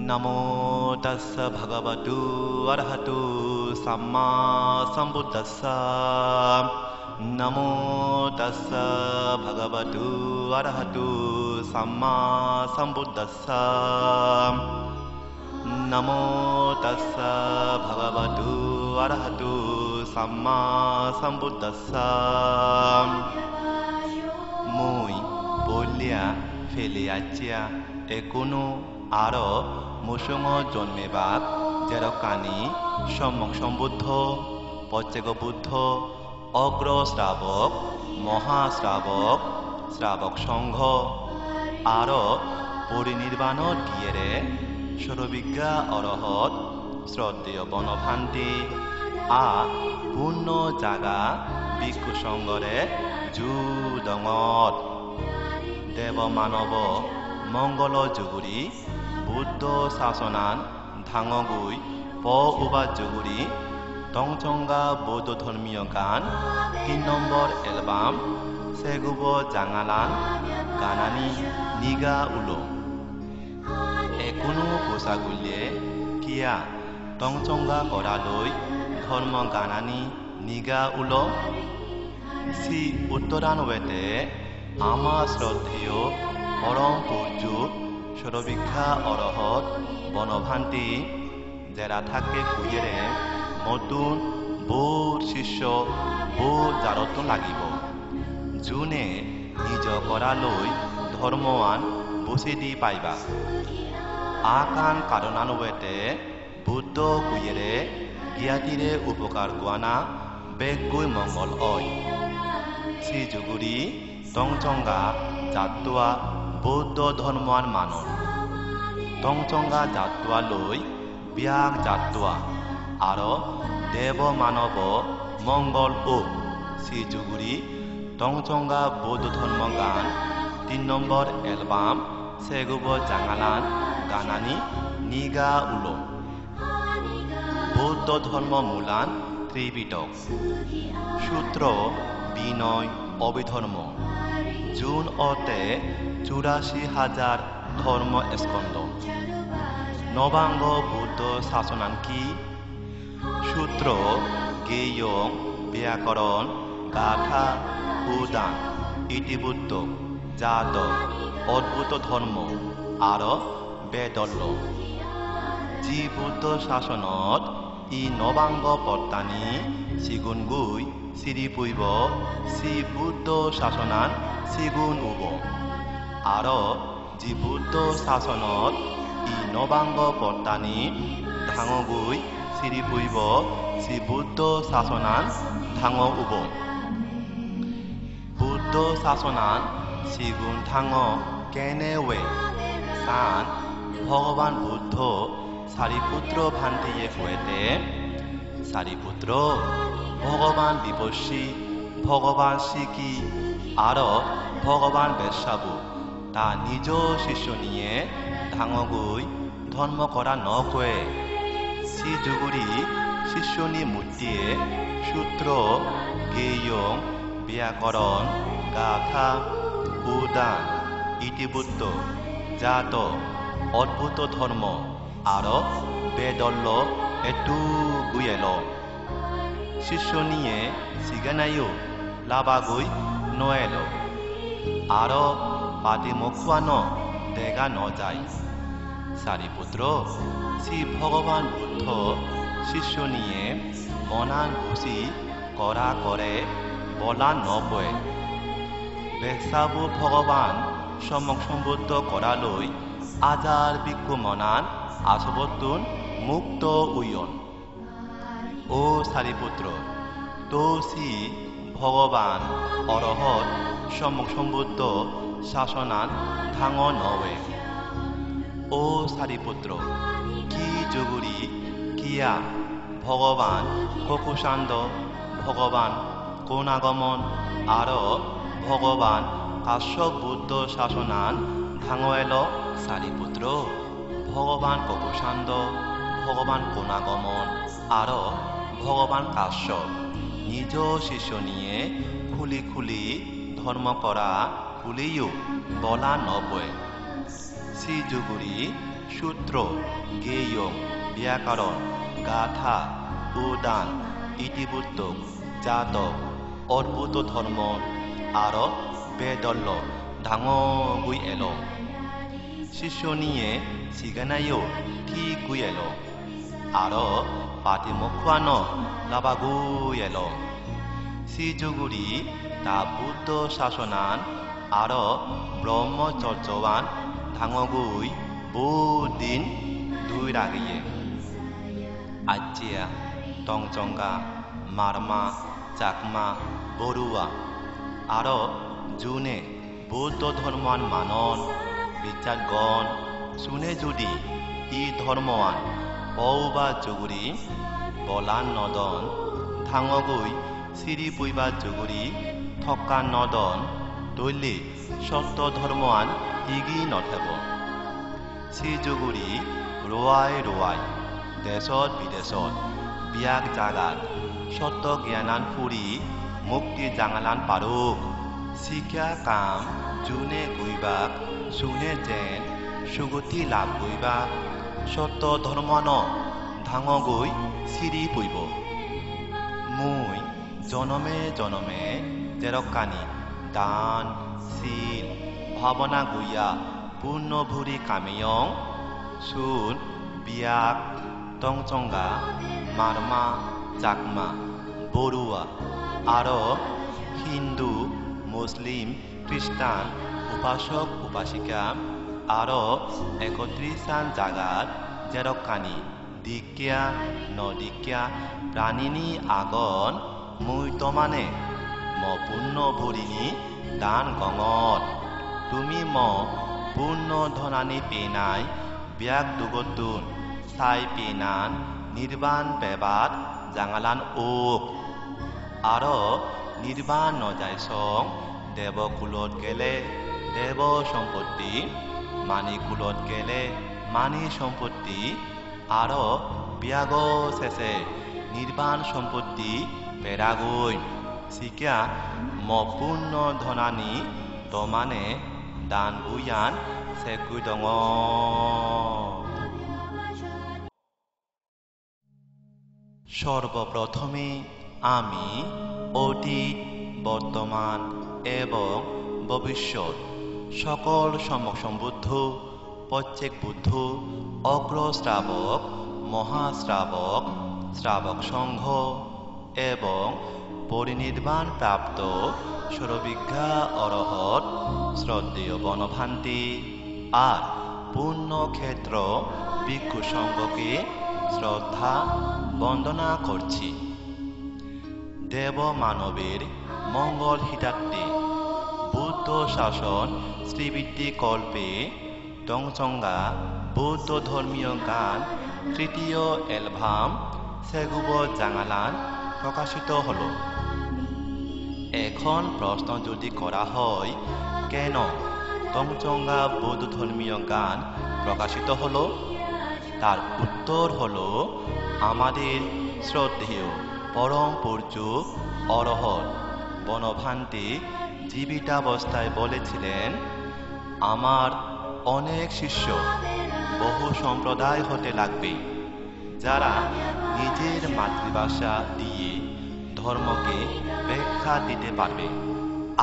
Namo tassa bhagavatu arhatu samma sambuddhassa. Namo tassa bhagavatu arhatu samma sambuddhassa. Namo tassa bhagavatu arhatu samma sambuddhassa. Moi bolia feliacia ekono aro musungo জন্মেবাক জেরকানি সম্যক সম্বুদ্ধ পচ্চেগ বুদ্ধ অগ্র শ্রাবক মহাশ্রাবক শ্রাবক সংঘ আরো পরিনির্বাণ দিয়েরে সরবিজ্ঞা অরহত শ্রদ্ধেয় বনভান্তি আ পূর্ণ জাগা ভিক্ষু সংঘরে জুদঙত দেব মানব মঙ্গল যুগুরি বুদ্ধ শাসনান ধাঙগুই প উবা যুগুরি টংচঙ্গা বৌদ্ধ ধর্মীয় গান 3 নম্বর অ্যালবাম সেগুব জাঙালান গানানি নিগা উলো একুনো পোষাগুলিয়ে কিয়া টংচঙ্গা করালৈ ধর্ম গানানি নিগা উলো শ্রী উত্তরানবেতে আমা শ্রদ্ধেয় পরম পূজ্য সরবিক্ষা অরহত বনভান্তি জেরা থাকে কুইয়েরে নতুন বহুত শিষ্য বহুত জারত লাগিব যোনে নিজ করালৈ ধর্মৱান বুচি দি পাইবা আকান কারণানুবেতে বুদ্ধ কুইয়েরে জ্ঞাতিরে উপকার কোয়ানা বেগগুই মঙ্গল অয় শ্রী যুগুরি টংচঙ্গা জাতুয়া বৌদ্ধ ধর্মৱান মানন টংচঙ্গা জাতুয়া লৈ ব্যাগ জাতুয়া আর দেব মানব মঙ্গল ও শ্রী যুগুরি টংচঙ্গা বৌদ্ধ ধর্ম গান 3 নম্বর অ্যালবাম সেগুব জাঙালান গানানি নিগা উলো বৌদ্ধ ধর্ম মূলান ত্রিপিটক সূত্র বিনয় অভিধর্ম জুন অতে 84,000 ধর্ম স্কন্ধ নবাঙ্গ বৌদ্ধ শাসনান কি সূত্র গেয়ং ব্যাকরণ গাথা উদান ইতিবুদ্ধ জাত অদ্ভুত ধর্ম আর বেদল্য জি বুদ্ধ শাসনত ই নবাঙ্গ পত্তানি সিগুনগুই সিরিপুইব শ্রী বুদ্ধ শাসনান সিগুন উব আর জি বুদ্ধ শাসনত ই নবাঙ্গ পত্তানি ধাঙগুই সিরিপুইব শ্রী বুদ্ধ শাসনান ধাঙ উব বুদ্ধ শাসনান সিগুন ধাঙ কেনেওয়ে সান ভগবান বুদ্ধ সারিপুত্র ভান্তিয়ে ফুয়েতে সারিপুত্র ভগবান বিপস্যী ভগবান শিকি আর ভগবান বেশাবু তা নিজ শিষ্য নিয়ে ধাঙগুই ধর্ম করা নকয়ে শ্রী যুগুরি শিষ্যনি মূর্তিয়ে সূত্র গেয়ং ব্যাকরণ গাথা উদান ইতিবুদ্ধ জাত অদ্ভুত ধর্ম আর বেদল্য এটু গুয়েল শিষ্য নিয়ে সিগানাইও লাবাগুই নয়েল আর পাতি মুখুয়ান দেখা ন যায় সারিপুত্র শ্রী ভগবান বুদ্ধ শিষ্য নিয়ে মনান খুশি করা করে বলা নপয়ে বেসাবু ভগবান সম্যক সম্বুদ্ধ করালৈ আজার ভিক্ষু মনান আসবতুন মুক্ত উয়ন ও সারিপুত্র তো শ্রী ভগবান অরহত সম্যক সম্বুদ্ধ শাসনান ধাঙ নবে ও সারিপুত্র কি যুগুরি কিয়া ভগবান ককুশান্দ ভগবান কোনাগমন আর ভগবান কাশ্যপ বুদ্ধ শাসনান ধাঙেল সারিপুত্র ভগবান ককুশান্দ ভগবান কোনাগমন আর ভগবান কাশ্যপ নিজ শিষ্য নিয়ে খুলি খুলি ধর্ম করা খুলিও বলা নবয়ে শ্রী যুগুরি সূত্র, গেয়ং, ব্যাকরণ, গাথা, উদান, ইতিবৃত্ত, জাতক, অদ্ভুত ধর্ম আৰু বেদল্য ডাঙৰকৈ এল। শিষ্যনীয়ে চিগানায়ো ঠিককৈ এল আৰু পাতিমুখোৱান লাবাগৈ এল। শ্ৰীযোগুৰি তা বুদ্ধ শাসনান আৰু ব্ৰহ্মচৰ্যৱান ডাঙৰকৈ বহুদিন দুই ৰাগিয়ে। আজিয়া, টংচংগা, মাৰমা, চাকমা, বৰুৱা আৰু যোনে বৌদ্ধ ধৰ্মান মানন বিচাৰগণ শুনে যদি ই ধৰ্মৱান পৌবা যোগুৰি বলান নদন ডাঙৰকৈ চিৰি পইবা যোগুৰি থকা নদন দৈলি সত্য ধৰ্মৱান ইগি নথেব। শ্ৰীযোগুৰি ৰোৱাই ৰোৱাই দেশত বিদেশত বিয়াক জাগাত সত্য জ্ঞানান ফুৰি মুক্তি জাঙালান পাৰুক। শিক্ষা কাম যোনে গইবাক শুনে যেন সুগতি লাভ গইবাক সত্য ধৰ্মান ডাঙৰকৈ চিৰি পইব। মই জনমে জনমে জেৰকানি দান শীল ভাৱনা গইয়া পূৰ্ণ ভুৰি কামিয়ং চুন বিয়াক টংচংগা, মাৰমা, চাকমা, বৰুৱা আৰু হিন্দু, মুছলিম, খ্ৰীষ্টান উপাসক উপাসিকা আৰু ৩১ জাগাত জেৰকানি দীক্ষা নদীক্ষা প্ৰাণিনী আগন মই তমানে ম পূৰ্ণ ভৰিনী দান গঙত তুমি ম পূৰ্ণ ধনানী পেনাই ব্যাগ দুগতুন চাই পেনান নিৰ্বাণ পেবাত জাঙালান ওক আৰু নিৰ্বাণ নজাই চং দেৱকুলত গেলে দেৱ সম্পত্তি মানি কুলত গেলে মানি সম্পত্তি আৰু ব্যাগ শেষে নিৰ্বাণ সম্পত্তি পেৰাগৈ শিকা ম পূৰ্ণ ধনানী তমানে দান গুয়ান চেকুই দঙ। সর্বপ্রথমে আমি অতীত বর্তমান এবং ভবিষ্যৎ সকল সমসম্বুদ্ধ প্রত্যেক বুদ্ধ অগ্রশ্রাবক মহাশ্রাবক শ্রাবক সংঘ এবং পরিনির্বাণ প্রাপ্ত সর্ববিজ্ঞা অরহত শ্রদ্ধেয় বনভান্তি আর পুণ্যক্ষেত্র ভিক্ষু সংঘকে শ্রদ্ধা বন্দনা করছি। দেব মানবের মঙ্গল হিতার্থে বুদ্ধ শাসন শ্রীবৃদ্ধি কল্পে টংচংগা বৌদ্ধ ধর্মীয় গান তৃতীয় অ্যালবাম সেগুব জাঙালান প্রকাশিত হল। এখন প্রশ্ন যদি করা হয় কেন টংচংগা বৌদ্ধ ধর্মীয় গান প্রকাশিত হলো, তার উত্তর হলো আমাদের শ্রদ্ধেয় পরম পূজ্য অরহত বনভান্তি জীবিতাবস্থায় বলেছিলেন, আমার অনেক শিষ্য বহু সম্প্রদায় হতে লাগবে যারা নিজের মাতৃভাষা দিয়ে ধর্মকে ব্যাখ্যা দিতে পারবে।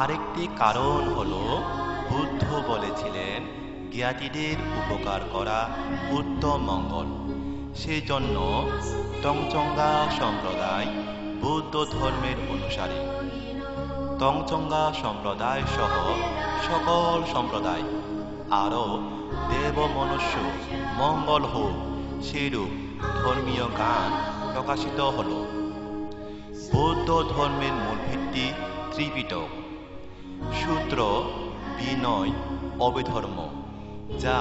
আরেকটি কারণ হলো বুদ্ধ বলেছিলেন জ্ঞাতীদের উপকার করা উত্তম মঙ্গল। সেই জন্য টংচংগা সম্প্রদায় বৌদ্ধ ধর্মের অনুসারী। টংচংগা সম্প্রদায় সহ সকল সম্প্রদায় আরও দেব মনুষ্য মঙ্গল হোক সেইরূপ ধর্মীয় গান প্রকাশিত হল। বৌদ্ধ ধর্মের মূল ভিত্তি ত্রিপিটক, সূত্র, বিনয়, অভিধর্ম, যা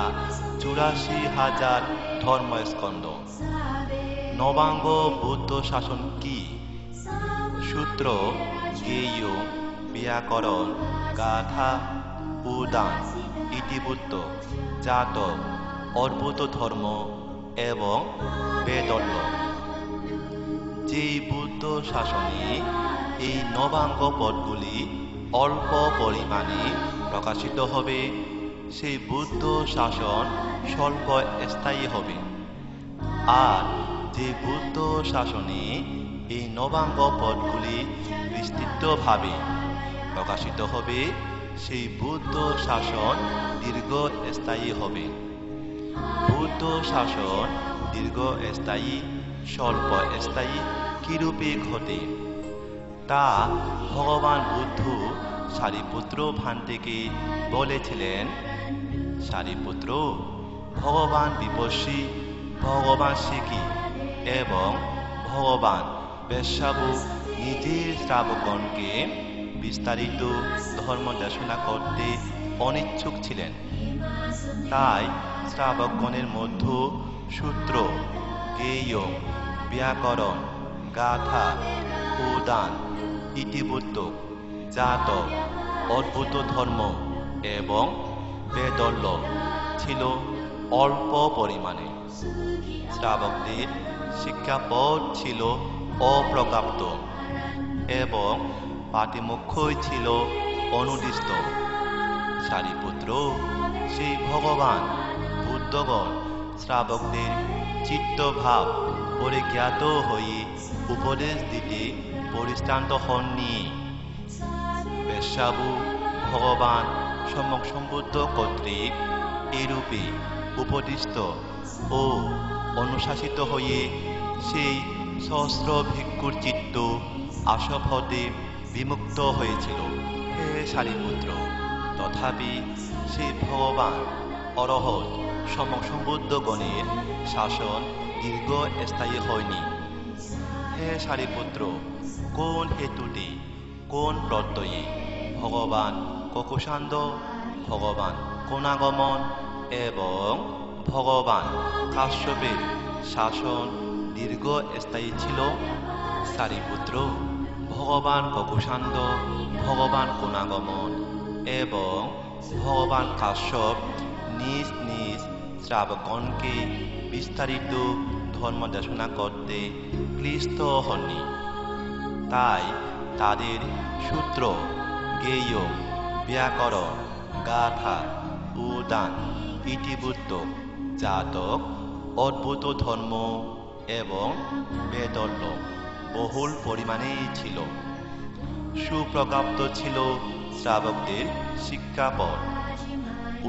৮৪,০০০ ধর্মস্কন্ধ। নবাঙ্গ বৌদ্ধ শাসন কি? সূত্র, গেয়, ব্যাকরণ, গাথা, উদান, ইতিবৃত্ত, জাতক, অদ্ভুত ধর্ম এবং বেদল্য। যেই বুদ্ধ শাসনে এই নবাঙ্গ পদগুলি অল্প পরিমাণে প্রকাশিত হবে সেই বুদ্ধ শাসন স্বল্প স্থায়ী হবে। আর যে বুদ্ধ শাসনে এই নবাঙ্গ পথগুলি বিস্তৃতভাবে প্রকাশিত হবে, সেই বুদ্ধ শাসন দীর্ঘস্থায়ী হবে। বুদ্ধ শাসন দীর্ঘস্থায়ী, স্বল্প স্থায়ী কিরূপে ঘটে তা ভগবান বুদ্ধ সারিপুত্র ভান্তিকে বলেছিলেন। সারিপুত্র, ভগবান বিপস্সী, ভগবান শিখী এবং ভগবান বেশ্যাবু নিজের শ্রাবকগণকে বিস্তারিত ধর্ম দেশনা করতে অনিচ্ছুক ছিলেন। তাই শ্রাবকগণের মধ্যে সূত্র, জ্ঞেয়, ব্যাকরণ, গাথা, উদান, ইতিবৃত্ত, জাতক, অদ্ভুত ধর্ম এবং বেদল্য ছিল অল্প পরিমাণে। শ্রাবকদের শিক্ষাপদ ছিল অপ্রজ্ঞাপ্ত এবং পাতিমুখ্যই ছিল অনুদিষ্ট। সারিপুত্র, সেই ভগবান বুদ্ধগণ শ্রাবকদের চিত্তভাব পরিজ্ঞাত হয়ে উপদেশ দিতে পরিশ্রান্ত হননি। বেশ্যাবু ভগবান সম্যক সম্বুদ্ধ কর্তৃক এরূপে উপদিষ্ট ও অনুশাসিত হয়ে সেই সহস্র ভিক্ষুর চিত্ত আসব হতে বিমুক্ত হয়েছিল। হে সারিপুত্র, তথাপি সেই ভগবান অরহৎ সম্যক সম্বুদ্ধ গণের শাসন দীর্ঘস্থায়ী হয়নি। হে সারিপুত্র, কোন হেতুতে, কোন প্রত্যয়ে ভগবান ককুষাণ্ড, ভগবান কোনাগমন এবং ভগবান কাশ্যপের শাসন দীর্ঘস্থায়ী ছিল? সারিপুত্র, ভগবান ককুষাণ্ড, ভগবান কোনাগমন এবং ভগবান কাশ্যপ নিজ নিজ শ্রাবকগণকে বিস্তারিত ধর্ম দেশনা করতে ক্লিষ্ট হননি। তাই তাদের সূত্র, জ্ঞেয়, ব্যাকরণ, গাথা, উদান, ইতিবৃত্ত, জাতক, অদ্ভুত ধর্ম এবং বেদল্য বহুল পরিমাণেই ছিল। সুপ্রজ্ঞাপ্ত ছিল শ্রাবকদের শিক্ষাপদ,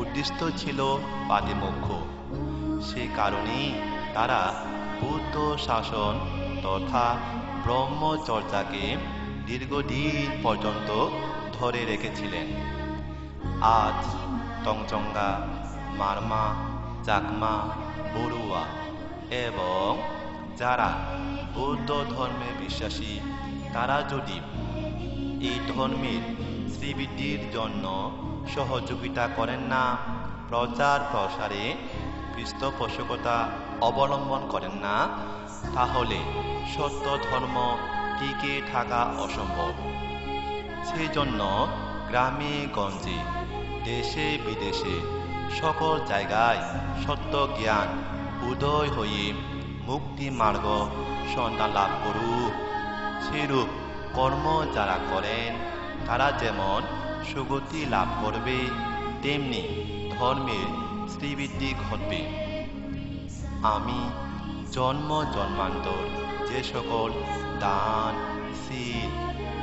উদ্দিষ্ট ছিল পাতিমুখ্য। সে কারণেই তারা বুদ্ধ শাসন তথা ব্রহ্মচর্যাকে দীর্ঘদিন পর্যন্ত ধরে রেখেছিলেন। আজ তঞ্চঙ্গা, মারমা, চাকমা, বড়ুয়া এবং যারা বৌদ্ধ ধর্মে বিশ্বাসী তারা যদি এই ধর্মের শ্রীবৃদ্ধির জন্য সহযোগিতা করেন না, প্রচার প্রসারে পৃষ্ঠপোষকতা অবলম্বন করেন না, তাহলে সত্য ধর্ম টিকে থাকা অসম্ভব। সেই জন্য গ্রামে গঞ্জে, দেশে বিদেশে সকল জায়গায় সত্য জ্ঞান উদয় হয়ে মুক্তি মার্গ সন্ধান লাভ করুক। সেরূপ কর্ম যারা করেন তারা যেমন সুগতি লাভ করবে, তেমনি ধর্মের শ্রীবৃদ্ধি ঘটবে। আমি জন্ম জন্মান্তর যে সকল দান, শীল,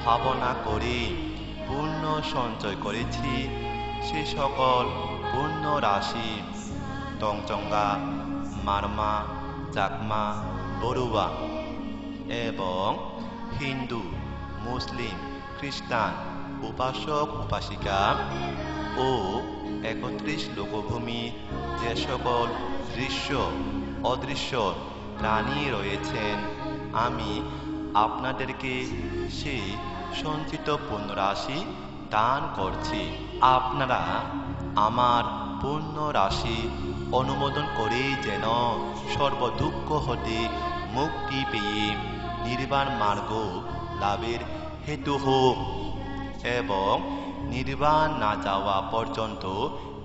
ভাবনা করে পুণ্য সঞ্চয় করেছি, সে সকল পুণ্য রাশি তঞ্চঙ্গা, মারমা, চাকমা, বড়ুয়া এবং হিন্দু, মুসলিম, খ্রিস্টান উপাসক উপাসিকা ও ৩১ লোকভূমি যে সকল দৃশ্য অদৃশ্য প্রাণী রয়েছেন, আমি আপনাদেরকে সেই সঞ্চিত পুণ্যরাশি দান করছি। আপনারা আমার পুণ্য রাশি অনুমোদন করে যেন সর্বদুঃখ হতে মুক্তি পেয়ে নির্বাণ মার্গ লাভের হেতু হোক এবং নির্বাণ না যাওয়া পর্যন্ত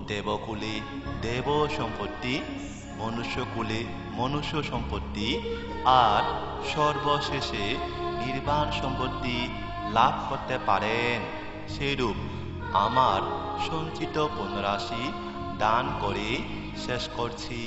দেবকুলে দেব সম্পত্তি, মনুষ্যকুলে মনুষ্য সম্পত্তি আর সর্বশেষে নির্বাণ সম্পত্তি লাভ করতে পারেন। সেরূপ আমার সঞ্চিত পুণ্যরাশি দান করে শেষ করছি।